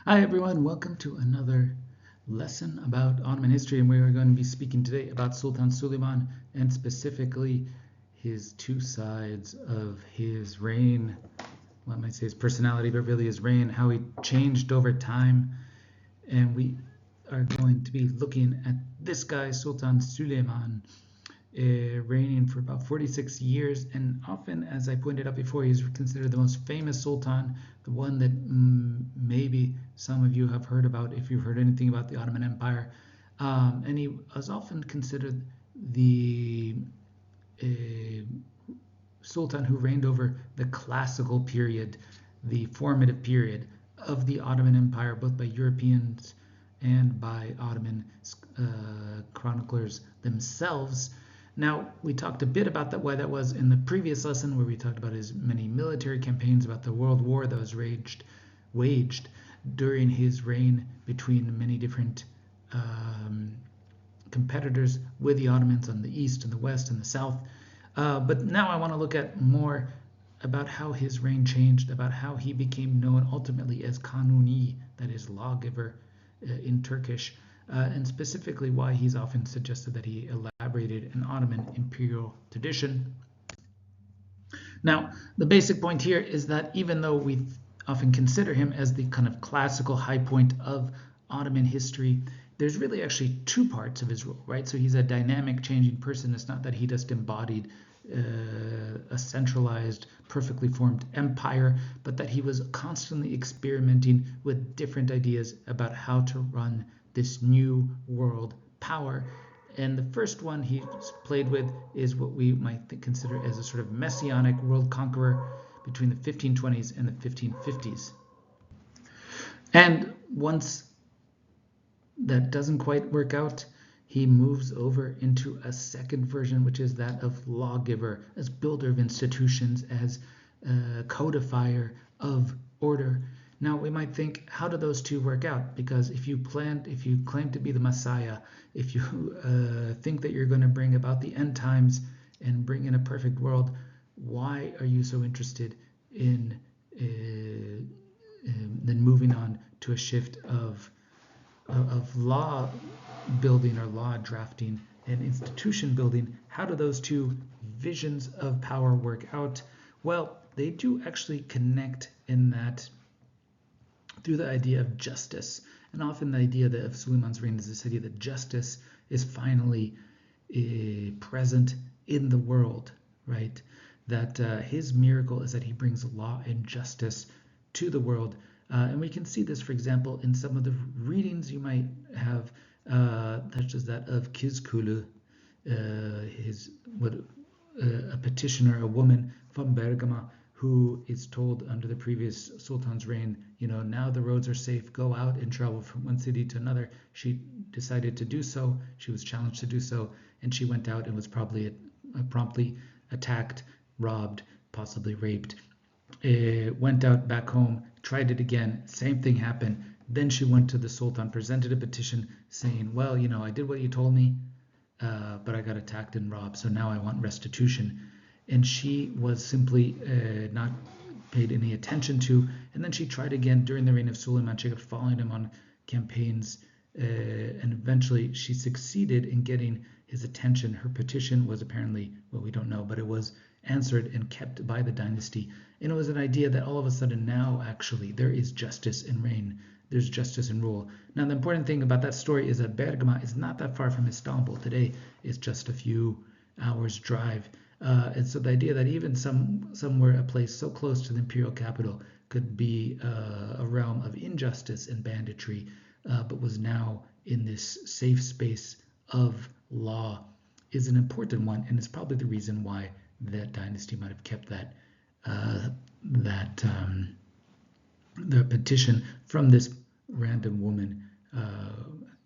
Hi everyone, welcome to another lesson about Ottoman history, and we are going to be speaking today about Sultan Suleyman and specifically his two sides of his reign. Well, I might say his personality, but really his reign, how he changed over time. And we are going to be looking at this guy, Sultan Suleyman, reigning for about 46 years, and often, as I pointed out before, he's considered the most famous sultan, the one that maybe some of you have heard about if you've heard anything about the Ottoman Empire. And he was often considered the sultan who reigned over the classical period, the formative period of the Ottoman Empire, both by Europeans and by Ottoman chroniclers themselves. Now, we talked a bit about why that was in the previous lesson, where we talked about his many military campaigns, about the world war that was waged during his reign between many different competitors with the Ottomans on the east and the west and the south. But now I want to look at more about how his reign changed, about how he became known ultimately as Kanuni, that is lawgiver in Turkish, and specifically why he's often suggested that he elaborated an Ottoman imperial tradition. Now, the basic point here is that even though we often consider him as the kind of classical high point of Ottoman history, there's really actually two parts of his rule, right? So he's a dynamic, changing person. It's not that he just embodied a centralized, perfectly formed empire, but that he was constantly experimenting with different ideas about how to run this new world power. And the first one he's played with is what we might consider as a sort of messianic world conqueror between the 1520s and the 1550s. And once that doesn't quite work out, he moves over into a second version, which is that of lawgiver, as builder of institutions, as codifier of order. Now we might think, how do those two work out? Because if you claim to be the Messiah, if you think that you're going to bring about the end times and bring in a perfect world, why are you so interested in then moving on to a shift of law building or law drafting and institution building? How do those two visions of power work out? Well, they do actually connect in that through the idea of justice. And often the idea of Suleiman's reign is this idea that justice is finally present in the world, right? That his miracle is that he brings law and justice to the world. And we can see this, for example, in some of the readings you might have, such as that of Kizkulu, a petitioner, a woman from Bergama, who is told under the previous sultan's reign, now the roads are safe, go out and travel from one city to another. She decided to do so. She was challenged to do so, and she went out and was probably promptly attacked, robbed, possibly raped. Went out back home, tried it again, same thing happened. Then she went to the sultan, presented a petition saying, well, I did what you told me, but I got attacked and robbed, so now I want restitution. And she was simply not paid any attention to. And then she tried again during the reign of Suleiman. She kept following him on campaigns, and eventually she succeeded in getting his attention. Her petition was apparently, well, we don't know, but it was answered and kept by the dynasty. And it was an idea that all of a sudden now actually there is justice in reign. There's justice in rule. Now the important thing about that story is that Bergama is not that far from Istanbul. Today it's just a few hours drive. And so the idea that even somewhere, a place so close to the imperial capital, could be a realm of injustice and banditry, but was now in this safe space of law, is an important one, and it's probably the reason why that dynasty might have kept the petition from this random woman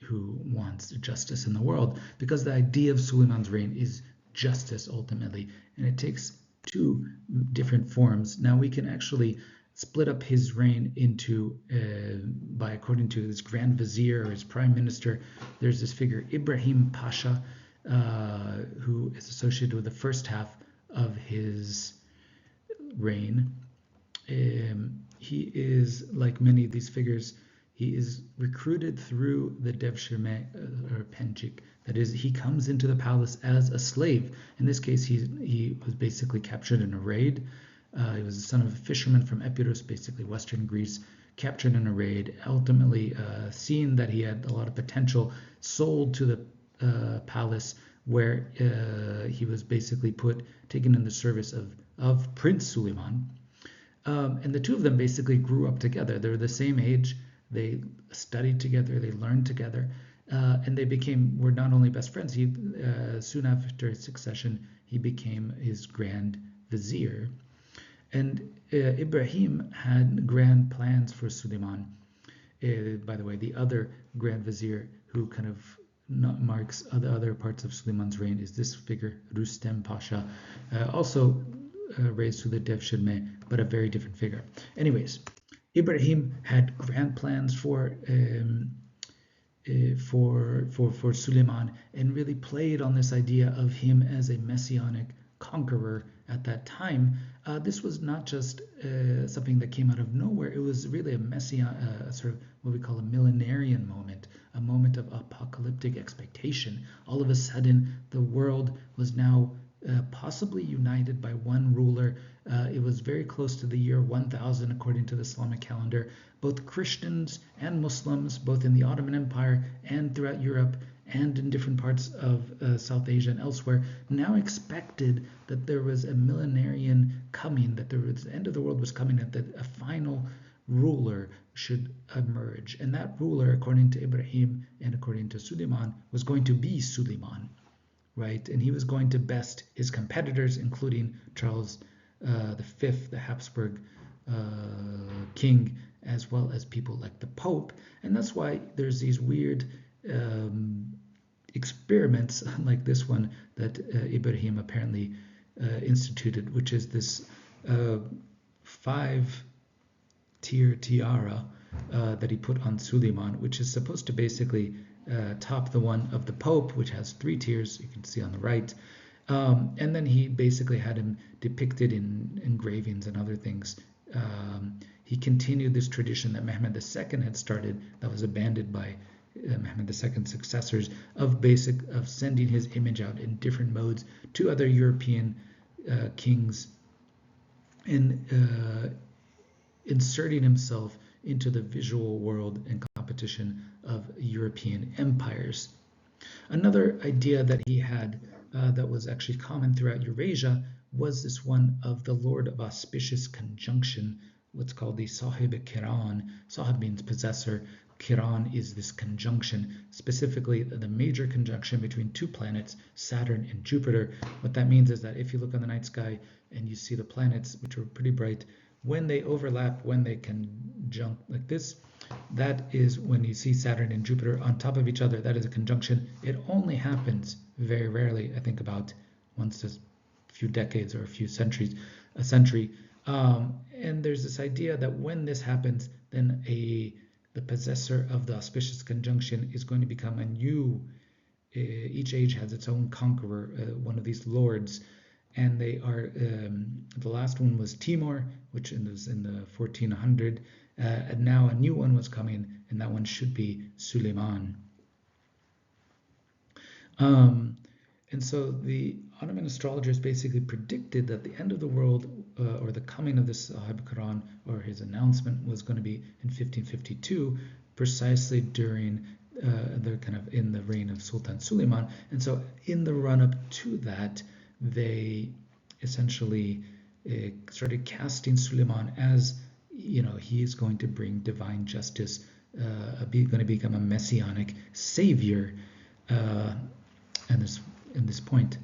who wants justice in the world, because the idea of Suleiman's reign is justice ultimately, and it takes two different forms. Now we can actually split up his reign into by according to his grand vizier or his prime minister. There's this figure Ibrahim Pasha, who is associated with the first half of his reign. He is, like many of these figures, He is recruited through the Devshirme or Penjik. That is, he comes into the palace as a slave. In this case, he was basically captured in a raid. He was the son of a fisherman from Epirus, basically Western Greece, captured in a raid. Ultimately, seeing that he had a lot of potential, sold to the palace, where he was basically taken in the service of Prince Suleiman. And the two of them basically grew up together. They were the same age. They studied together. They learned together. And were not only best friends. Soon after his succession, he became his grand vizier. And Ibrahim had grand plans for Suleiman. By the way, the other grand vizier who kind of marks other parts of Suleiman's reign is this figure, Rustem Pasha, also raised to the Devshirme, but a very different figure. Anyways, Ibrahim had grand plans for Suleiman, and really played on this idea of him as a messianic conqueror at that time. This was not just something that came out of nowhere. It was really a sort of what we call a millenarian moment, a moment of apocalyptic expectation. All of a sudden, the world was now possibly united by one ruler. It was very close to the year 1000 according to the Islamic calendar. Both Christians and Muslims, both in the Ottoman Empire and throughout Europe and in different parts of South Asia and elsewhere, now expected that there was a millenarian coming, that the end of the world was coming, and that a final ruler should emerge. And that ruler, according to Ibrahim and according to Suleiman, was going to be Suleiman, right? And he was going to best his competitors, including Charles V, the Habsburg king, as well as people like the Pope. And that's why there's these weird experiments like this one that Ibrahim apparently instituted, which is this 5-tier tiara that he put on Suleiman, which is supposed to basically top the one of the Pope, which has 3 tiers, you can see on the right. And then he basically had him depicted in engravings and other things. He continued this tradition that Mehmed II had started, that was abandoned by Mehmed II's successors, of sending his image out in different modes to other European kings, and inserting himself into the visual world and competition of European empires. Another idea that he had that was actually common throughout Eurasia was this one of the Lord of Auspicious Conjunction, what's called the Sahib Kiran. Sahib means possessor. Kiran is this conjunction, specifically the major conjunction between 2 planets, Saturn and Jupiter. What that means is that if you look on the night sky and you see the planets, which are pretty bright, when they overlap, when they conjunct like this, that is when you see Saturn and Jupiter on top of each other. That is a conjunction. It only happens very rarely, I think about once a few decades or a few centuries, a century. And there's this idea that when this happens, then the possessor of the auspicious conjunction is going to become a new, each age has its own conqueror, one of these lords. And they are, the last one was Timur, which was in the 1400, and now a new one was coming, and that one should be Suleiman. And so the Ottoman astrologers basically predicted that the end of the world, or the coming of this Sahib Quran, or his announcement, was going to be in 1552, precisely during in the reign of Sultan Suleyman. And so in the run-up to that, they essentially started casting Suleiman as, he is going to bring divine justice, going to become a messianic savior, in this point.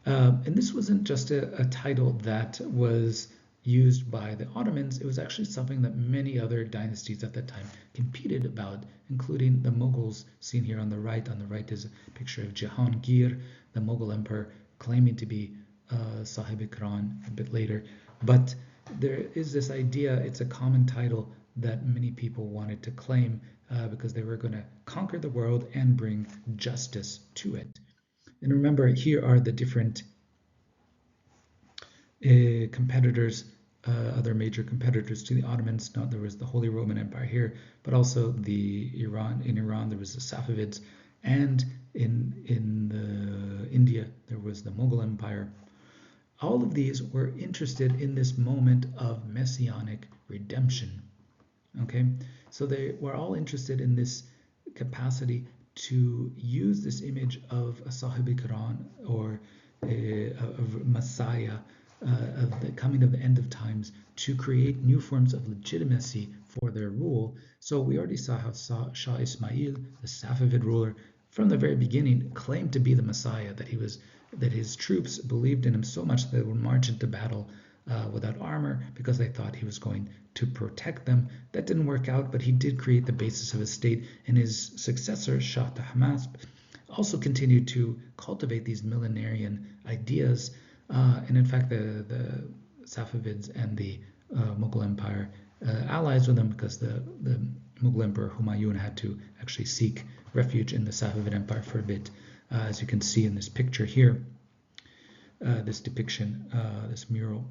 And this wasn't just a title that was used by the Ottomans. It was actually something that many other dynasties at that time competed about, including the Mughals, seen here on the right. On the right is a picture of Jahangir, the Mughal emperor, claiming to be Sahib-i-Quran a bit later. But there is this idea, it's a common title that many people wanted to claim because they were going to conquer the world and bring justice to it. And remember, here are the different competitors other major competitors to the Ottomans. Now, there was the Holy Roman Empire here, but also in Iran there was the Safavids, and in India there was the Mughal Empire. All of these were interested in this moment of messianic redemption. Okay, so they were all interested in this capacity to use this image of a Sahib-i-Quran, or of Messiah, of the coming of the end of times, to create new forms of legitimacy for their rule. So we already saw how Shah Ismail, the Safavid ruler, from the very beginning claimed to be the Messiah, that his troops believed in him so much that they would march into battle without armor because they thought he was going to protect them. That didn't work out, but he did create the basis of a state, and his successor, Shah Tahmasp, also continued to cultivate these millenarian ideas. And in fact, the Safavids and the Mughal Empire allies with them, because the Mughal Emperor Humayun had to actually seek refuge in the Safavid Empire for a bit, as you can see in this picture here, this depiction, this mural.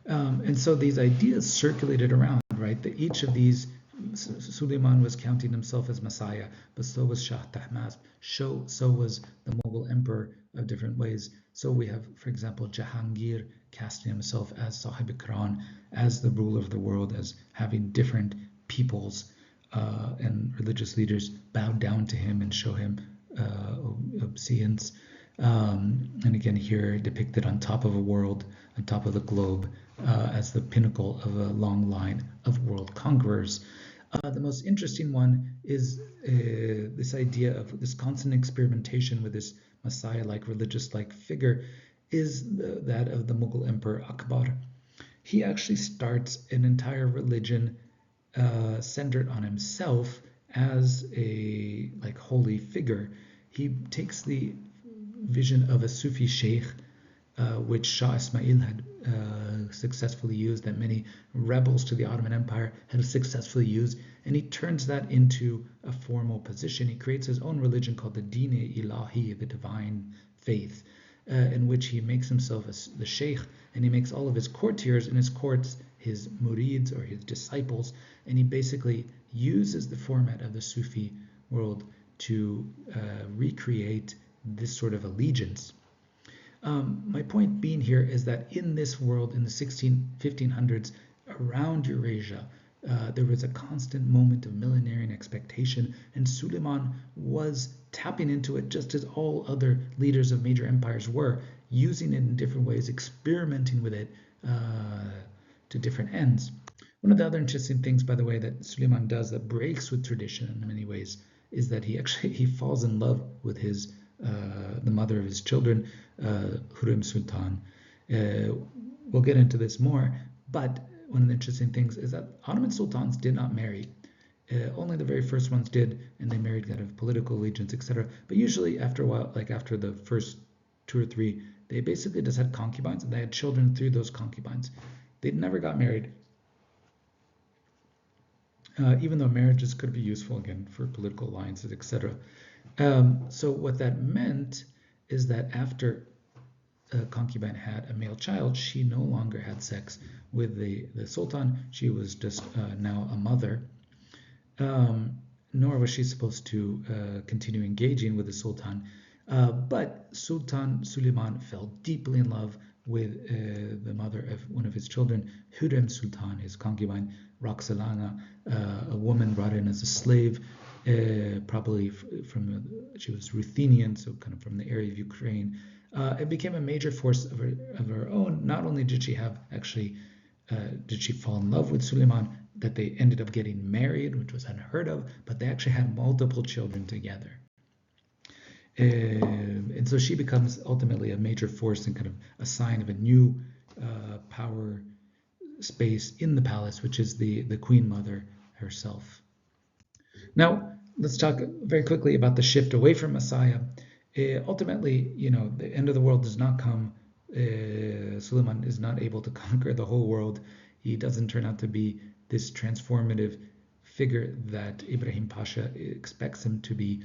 And so these ideas circulated around, right? That each of these, Suleiman was counting himself as Messiah, but so was Shah Tahmasp, so was the Mughal Emperor of different ways. So we have, for example, Jahangir casting himself as Sahib-i-Quran, as the ruler of the world, as having different peoples and religious leaders bow down to him and show him obeisance. And again, here depicted on top of a world, on top of the globe, as the pinnacle of a long line of world conquerors. The most interesting one is this idea of this constant experimentation with this Messiah-like, religious-like figure, is that of the Mughal Emperor Akbar. He actually starts an entire religion centered on himself as a holy figure. He takes the vision of a Sufi sheikh, which Shah Ismail had successfully used, that many rebels to the Ottoman Empire had successfully used, and he turns that into a formal position. He creates his own religion called the Din-e-Ilahi, the divine faith, in which he makes himself the sheikh, and he makes all of his courtiers in his courts his murids, or his disciples, and he basically uses the format of the Sufi world to recreate this sort of allegiance. My point being here is that in this world, in the 1500s, around Eurasia, there was a constant moment of millenarian expectation, and Suleiman was tapping into it just as all other leaders of major empires were, using it in different ways, experimenting with it to different ends. One of the other interesting things, by the way, that Suleiman does that breaks with tradition in many ways is that he falls in love with the mother of his children, Hurrem Sultan. We'll get into this more, but one of the interesting things is that Ottoman sultans did not marry. Only the very first ones did, and they married out of political allegiance, etc. But usually after a while, like after the first 2 or 3, they basically just had concubines, and they had children through those concubines. They never got married, even though marriages could be useful, again, for political alliances, etc. So what that meant is that after a concubine had a male child, she no longer had sex with the sultan. She was just now a mother, nor was she supposed to continue engaging with the sultan. But Sultan Suleyman fell deeply in love with the mother of one of his children, Hurrem Sultan, his concubine, Roxolana, a woman brought in as a slave, probably she was Ruthenian, so kind of from the area of Ukraine. It became a major force of her own. Not only did she did she fall in love with Suleiman, that they ended up getting married, which was unheard of, but they actually had multiple children together. And so she becomes ultimately a major force and kind of a sign of a new power space in the palace, which is the Queen Mother herself. Now, let's talk very quickly about the shift away from Messiah. Ultimately, the end of the world does not come. Suleiman is not able to conquer the whole world. He doesn't turn out to be this transformative figure that Ibrahim Pasha expects him to be.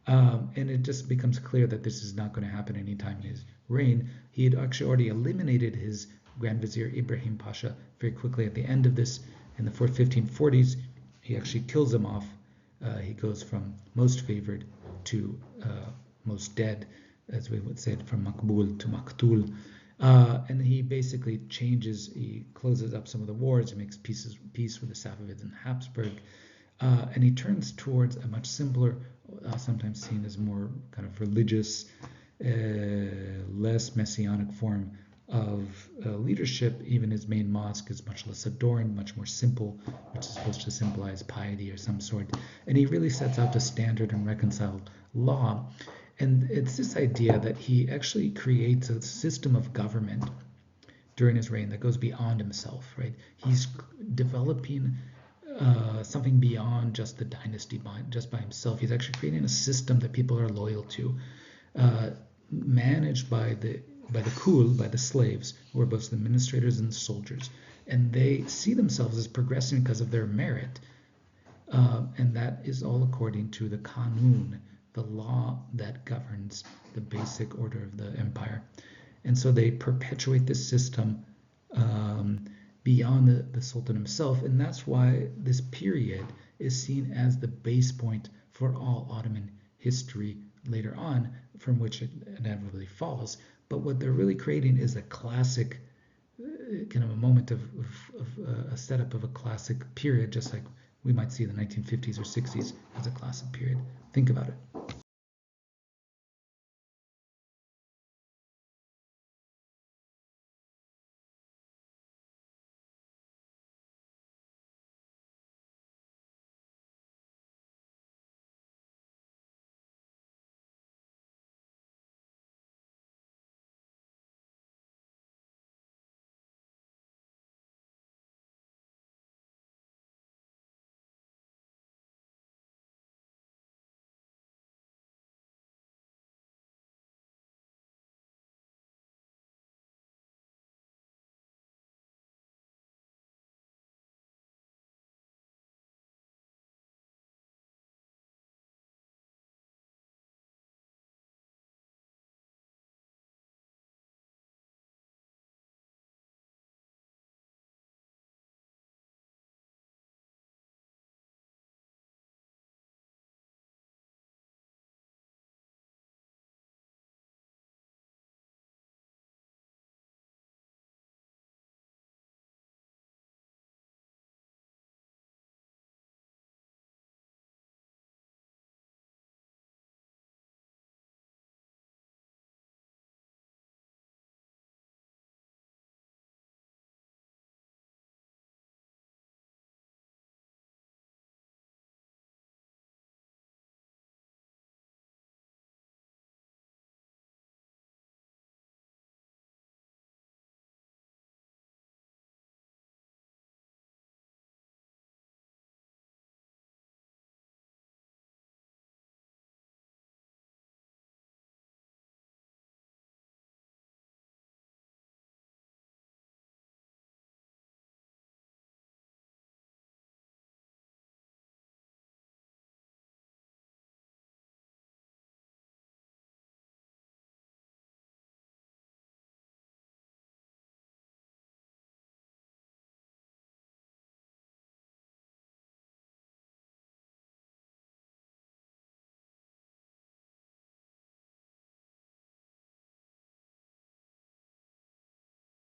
And it just becomes clear that this is not going to happen anytime in his reign. He had actually already eliminated his Grand Vizier Ibrahim Pasha very quickly at the end of this, in the 1540s, he actually kills him off. He goes from most favored to most dead, as we would say, from Makbul to Maktul. And he basically he closes up some of the wars, he makes peace with the Safavids and Habsburg, and he turns towards a much simpler, sometimes seen as more kind of religious, less messianic form of leadership. Even his main mosque is much less adorned, much more simple, which is supposed to symbolize piety or some sort. And he really sets out a standard and reconciled law. And it's this idea that he actually creates a system of government during his reign that goes beyond himself, right? He's developing something beyond just the dynasty, just by himself. He's actually creating a system that people are loyal to, managed by the kul, by the slaves, who are both the administrators and the soldiers. And they see themselves as progressing because of their merit. And that is all according to the Qanun, the law that governs the basic order of the empire. And so they perpetuate this system beyond the Sultan himself. And that's why this period is seen as the base point for all Ottoman history later on, from which it inevitably falls. But what they're really creating is a classic, kind of a moment of a setup of a classic period, just like we might see the 1950s or 60s as a classic period. Think about it.